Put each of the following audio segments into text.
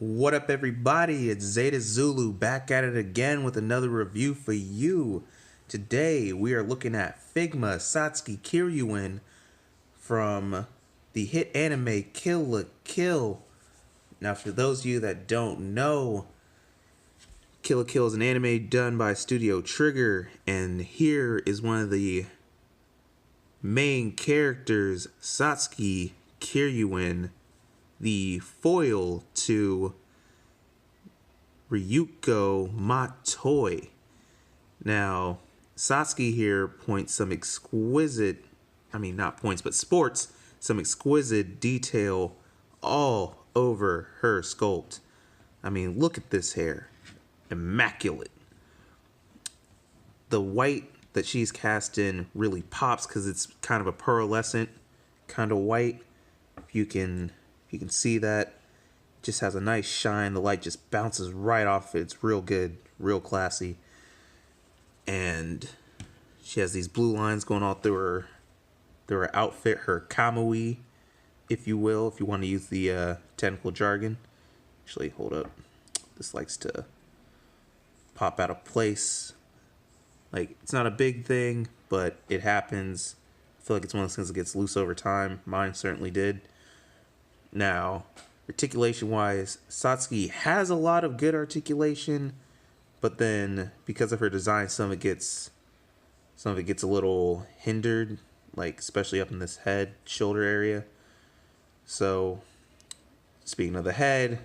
What up, everybody? It's Zeta Zulu back at it again with another review for you. Today we are looking at Figma Satsuki Kiryuin from the hit anime Kill la Kill. Now, for those of you that don't know, Kill la Kill is an anime done by Studio Trigger, and here is one of the main characters, Satsuki Kiryuin, the foil to Ryuko Matoi. Now, Satsuki here points some exquisite, sports some exquisite detail all over her sculpt. I mean, look at this hair. Immaculate. The white that she's cast in really pops because it's kind of a pearlescent kind of white. If you can see that, just has a nice shine. The light just bounces right off it. It's real good, real classy. And she has these blue lines going all through her outfit, her kamui, if you will, if you want to use the technical jargon. Actually, hold up. This likes to pop out of place. Like, it's not a big thing, but it happens. I feel like it's one of those things that gets loose over time. Mine certainly did. Now, articulation-wise, Satsuki has a lot of good articulation, but then because of her design, some of it gets a little hindered, like especially up in this head, shoulder area. So, speaking of the head,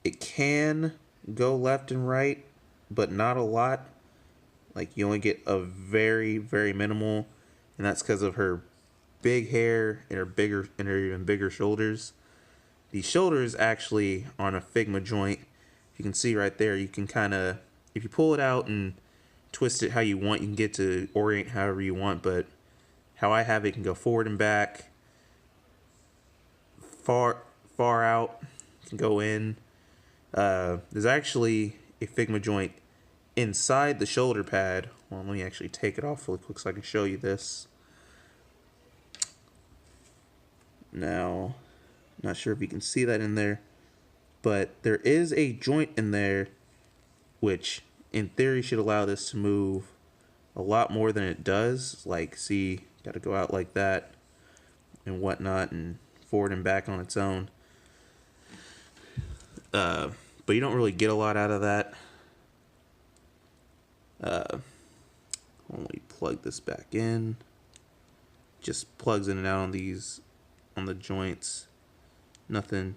it can go left and right, but not a lot. Like, you only get a very, very minimal, and that's because of her big hair and her even bigger shoulders. The shoulders actually on a Figma joint, you can see right there, you can kind of, if you pull it out and twist it how you want, you can get to orient however you want, but how I have it, can go forward and back, far out, can go in. There's actually a Figma joint inside the shoulder pad. Well, let me actually take it off really quick so I can show you this. Now, not sure if you can see that in there, but there is a joint in there which in theory should allow this to move a lot more than it does. Like, see, got to go out like that and whatnot, and forward and back on its own. But you don't really get a lot out of that. When we plug this back in, just plugs in and out on the joints. Nothing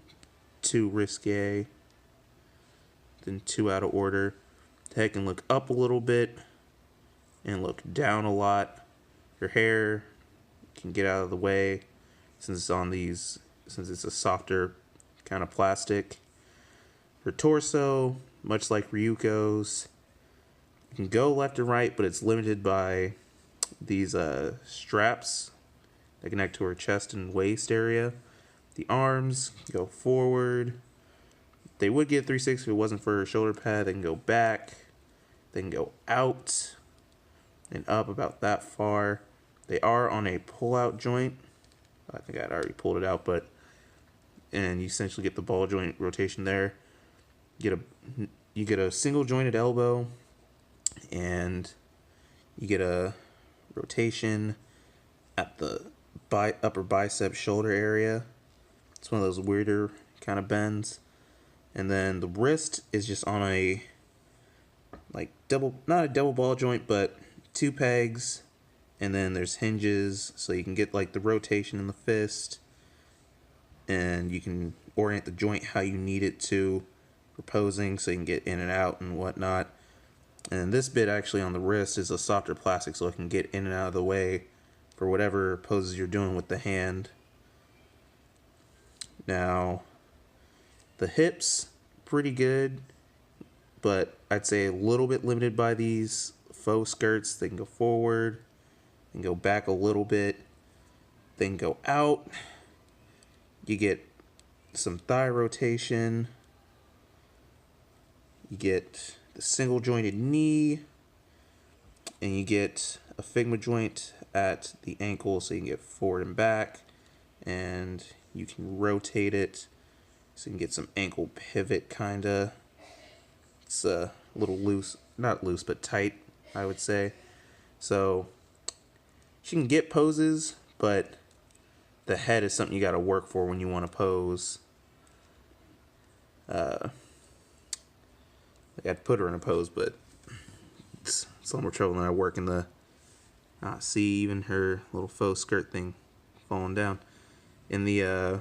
too risque, then too out of order. The head can look up a little bit and look down a lot. Her hair can get out of the way since it's a softer kind of plastic. Her torso, much like Ryuko's, can go left and right, but it's limited by these straps that connect to her chest and waist area. The arms go forward. They would get 360 if it wasn't for her shoulder pad. They can go back. They can go out and up about that far. They are on a pull-out joint. I think I'd already pulled it out, and you essentially get the ball joint rotation there. You get a single jointed elbow, and you get a rotation at the upper bicep shoulder area. It's one of those weirder kind of bends. And then the wrist is just on a, like, not a double ball joint, but 2 pegs. And then there's hinges, so you can get, like, the rotation in the fist. And you can orient the joint how you need it to for posing, so you can get in and out and whatnot. And this bit actually on the wrist is a softer plastic, so it can get in and out of the way for whatever poses you're doing with the hand. Now, the hips, pretty good, but I'd say a little bit limited by these faux skirts. They can go forward, they can go back a little bit, they can go out. You get some thigh rotation. You get the single jointed knee, and you get a Figma joint at the ankle, so you can get forward and back, and you can rotate it So you can get some ankle pivot kinda. It's a little loose, not loose, but tight, I would say. So she can get poses, but the head is something you gotta work for when you want to pose. I'd put her in a pose, but it's a little more trouble than I work in the... see, even her little faux skirt thing falling down. In the,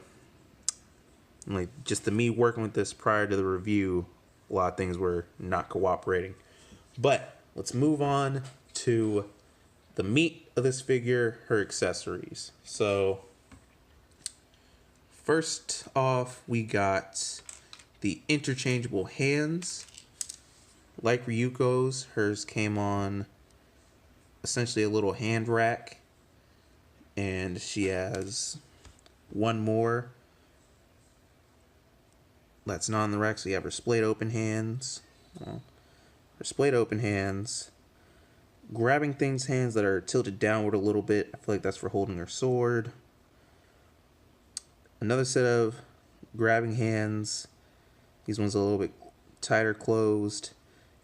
like, just the me working with this prior to the review, a lot of things were not cooperating. But let's move on to the meat of this figure, her accessories. So, first off, we got the interchangeable hands. Like Ryuko's, hers came on essentially a little hand rack, and she has one more that's not on the rack. So you have her splayed open hands, grabbing things hands that are tilted downward a little bit. I feel like that's for holding her sword. Another set of grabbing hands, these ones a little bit tighter closed,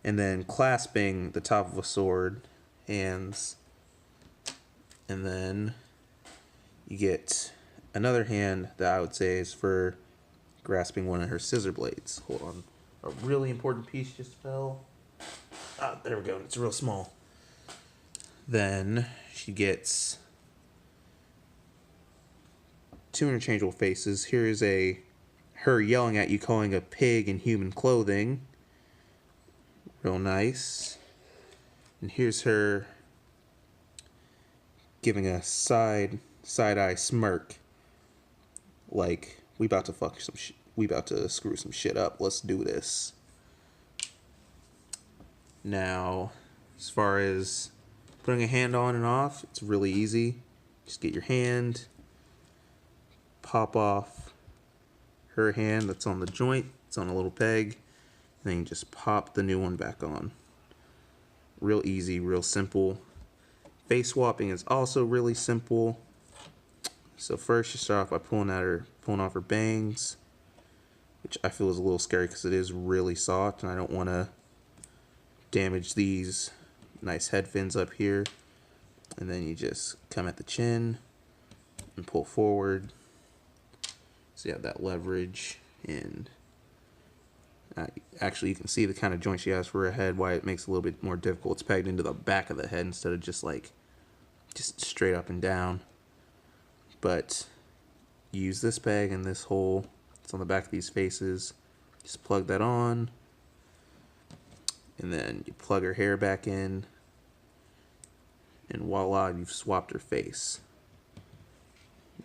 and then clasping the top of a sword hands. And then you get another hand that I would say is for grasping one of her scissor blades. Hold on. A really important piece just fell. There we go. It's real small. Then she gets two interchangeable faces. Here's her yelling at you, calling a pig in human clothing. Real nice. And here's her giving a side eye smirk, like we about to fuck some shit. We about to screw some shit up. Let's do this. Now, as far as putting a hand on and off, it's really easy. Just get your hand, pop off her hand that's on the joint. It's on a little peg. And then you just pop the new one back on. Real easy, real simple. Face swapping is also really simple. So first you start off by pulling off her bangs, which I feel is a little scary because it is really soft and I don't want to damage these nice head fins up here. And then you just come at the chin and pull forward. So you have that leverage, and actually you can see the kind of joint she has for her head, why it makes it a little bit more difficult. It's pegged into the back of the head instead of just straight up and down. But you use this peg and this hole, it's on the back of these faces. Just plug that on, and then you plug her hair back in, and voila, you've swapped her face.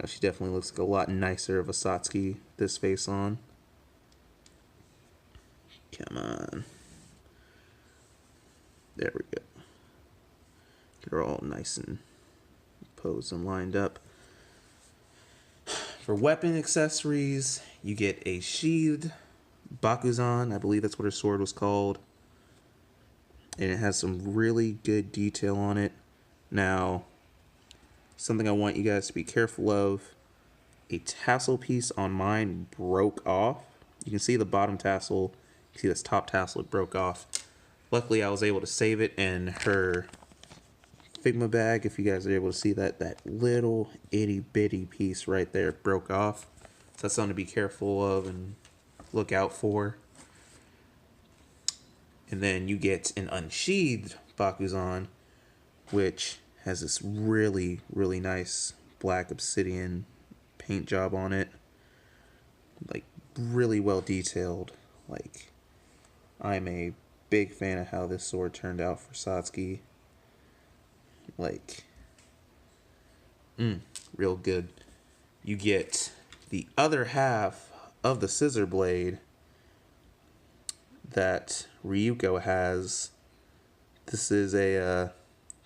Now she definitely looks like a lot nicer of a Satsuki this face on. Come on. There we go. Get her all nice and posed and lined up. For weapon accessories, you get a sheathed Bakuzan. I believe that's what her sword was called. And it has some really good detail on it. Now, something I want you guys to be careful of. A tassel piece on mine broke off. You can see the bottom tassel. You see this top tassel, it broke off. Luckily, I was able to save it in her Figma bag. If you guys are able to see that little itty bitty piece right there broke off. So that's something to be careful of and look out for. And then you get an unsheathed Bakuzan, which has this really, really nice black obsidian paint job on it. Like, really well detailed. Like, I'm a big fan of how this sword turned out for Satsuki. Like, real good. You get the other half of the scissor blade that Ryuko has. This is a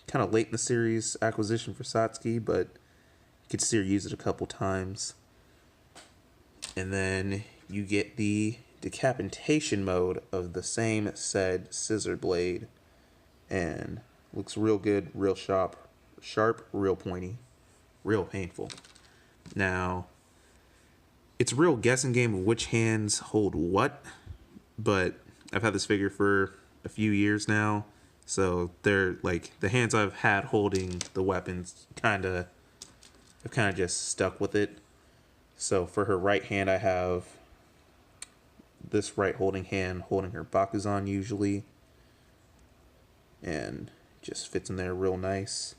kind of late in the series acquisition for Satsuki, but you can see her use it a couple times. And then you get the decapitation mode of the same said scissor blade, and looks real good, real sharp, real pointy, real painful. Now, it's a real guessing game of which hands hold what, but I've had this figure for a few years now, so they're like the hands I've had holding the weapons I've kind of just stuck with it. So for her right hand, I have this right holding hand holding her Bakuzan usually, and just fits in there real nice.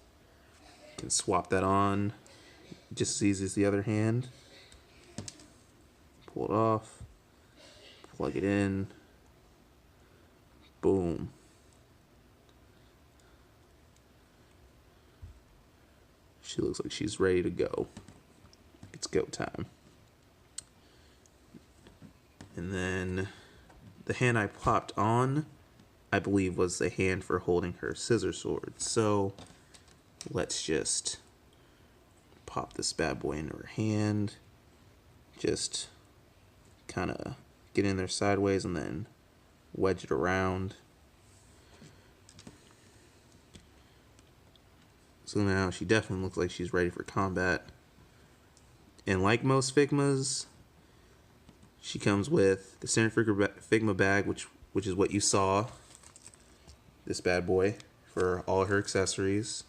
You can swap that on just as easy as the other hand. Pull it off, plug it in, boom. She looks like she's ready to go. It's go time. And then the hand I popped on, I believe, was the hand for holding her scissor sword. So let's just pop this bad boy into her hand. Just kind of get in there sideways and then wedge it around. So now she definitely looks like she's ready for combat. And like most Figmas, she comes with the standard Figma bag, which is what you saw. This bad boy for all her accessories.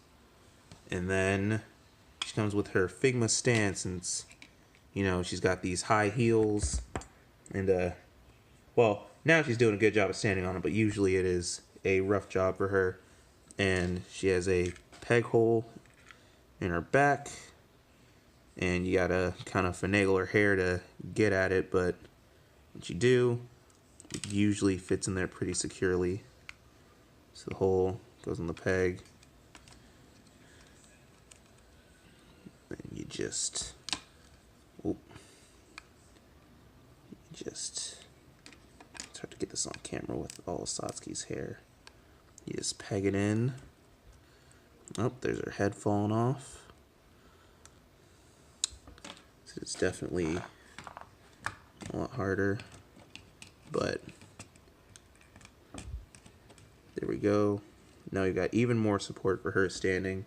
And then she comes with her Figma stand, since, you know, she's got these high heels. And, well, now she's doing a good job of standing on it, but usually it is a rough job for her. And she has a peg hole in her back, and you gotta kind of finagle her hair to get at it, but once you do, it usually fits in there pretty securely. So the hole goes in the peg, and you just, it's hard to get this on camera with all of Satsuki's hair. You just peg it in. Oh, there's her head falling off. So it's definitely a lot harder, but there we go. Now you've got even more support for her standing.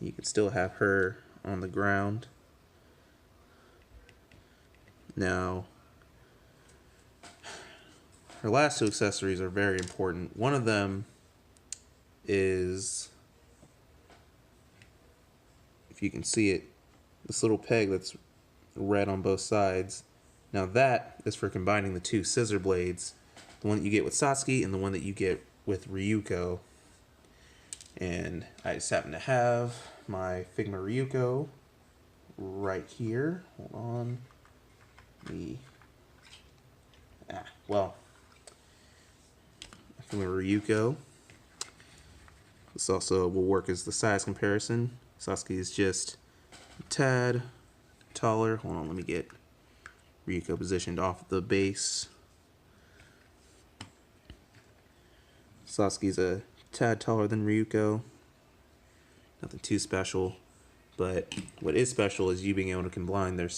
You can still have her on the ground. Now, her last two accessories are very important. One of them is, if you can see it, this little peg that's red on both sides. Now that is for combining the two scissor blades, the one that you get with Satsuki and the one that you get with Ryuko. And I just happen to have my Figma Ryuko right here. Hold on. Well, Figma Ryuko. This also will work as the size comparison. Satsuki is just a tad taller. Hold on, let me get Ryuko positioned off the base. Satsuki's a tad taller than Ryuko. Nothing too special, but what is special is you being able to combine their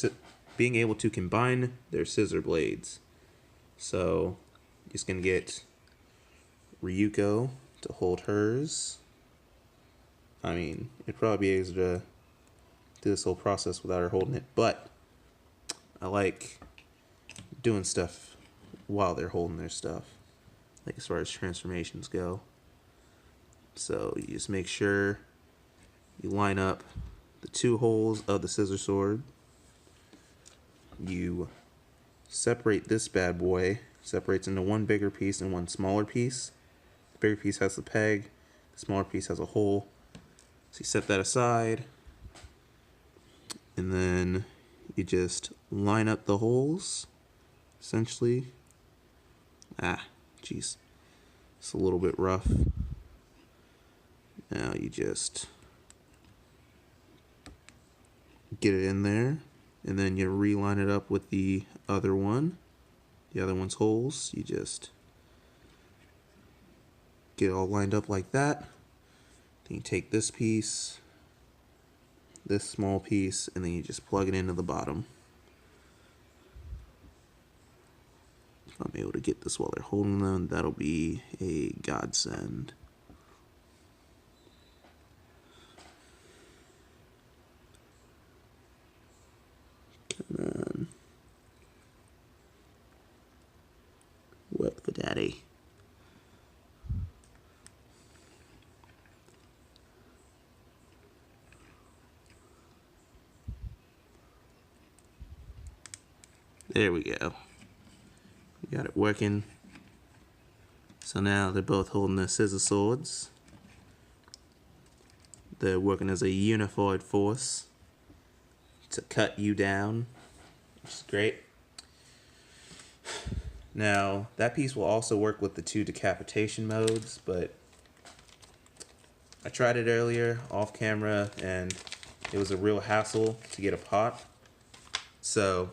scissor blades. So, just gonna get Ryuko to hold hers. I mean, it'd probably be easier to do this whole process without her holding it, but I like doing stuff while they're holding their stuff, like as far as transformations go. So you just make sure you line up the two holes of the scissor sword. You separate this bad boy, separates into one bigger piece and one smaller piece. The bigger piece has the peg, the smaller piece has a hole. So you set that aside, and then you just line up the holes, essentially. Jeez, it's a little bit rough. Now you just get it in there, and then you reline it up with the other one. The other one's holes, you just get it all lined up like that. Then you take this piece, this small piece, and then you just plug it into the bottom. If I'm able to get this while they're holding them, that'll be a godsend. Come on. There we go. We got it working. So now they're both holding their scissor swords. They're working as a unified force to cut you down, which is great. Now, that piece will also work with the 2 decapitation modes, but I tried it earlier off camera and it was a real hassle to get a pot. So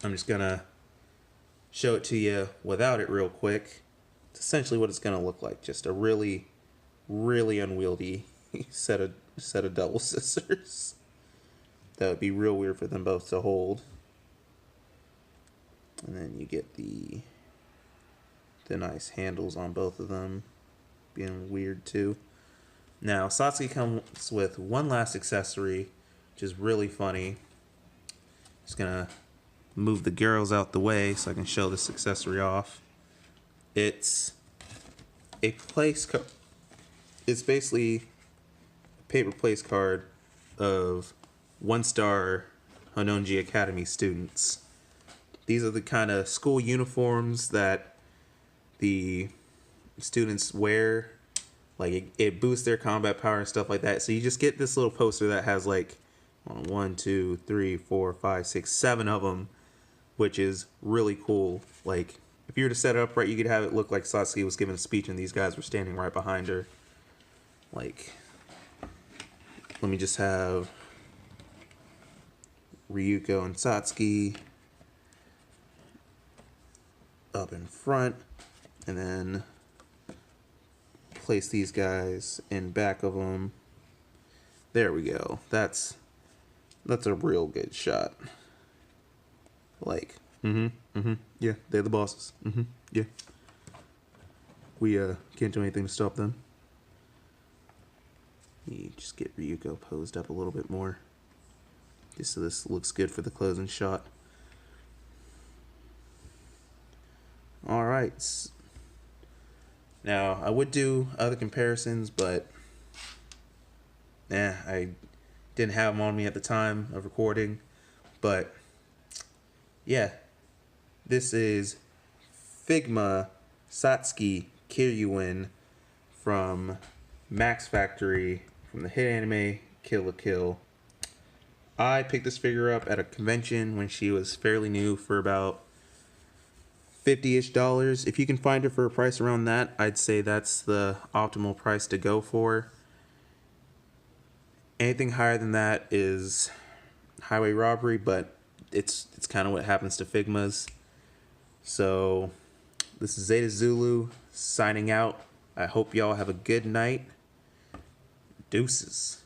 I'm just gonna show it to you without it real quick. It's essentially what it's gonna look like, just a really, really unwieldy set of double scissors. That would be real weird for them both to hold. And then you get the nice handles on both of them, being weird too. Now, Satsuki comes with one last accessory, which is really funny. Just gonna move the girls out the way so I can show this accessory off. It's a place card. It's basically a paper place card of 1-star Hononji Academy students. These are the kind of school uniforms that the students wear. Like, it boosts their combat power and stuff like that. So you just get this little poster that has like 1, 2, 3, 4, 5, 6, 7 of them, which is really cool. Like, if you were to set it up right, you could have it look like Satsuki was giving a speech and these guys were standing right behind her. Like, let me just have Ryuko and Satsuki up in front, and then place these guys in back of them. There we go. That's a real good shot. Like, yeah, they're the bosses. Yeah. We can't do anything to stop them. You just get Ryuko posed up a little bit more, just so this looks good for the closing shot. All right. Now, I would do other comparisons, but I didn't have them on me at the time of recording. But yeah, this is Figma Satsuki Kiryuin from Max Factory, from the hit anime Kill la Kill. I picked this figure up at a convention when she was fairly new for about $50-ish. If you can find her for a price around that, I'd say that's the optimal price to go for. Anything higher than that is highway robbery, but it's kind of what happens to Figmas. So this is Zeta Zulu signing out. I hope y'all have a good night. Deuces.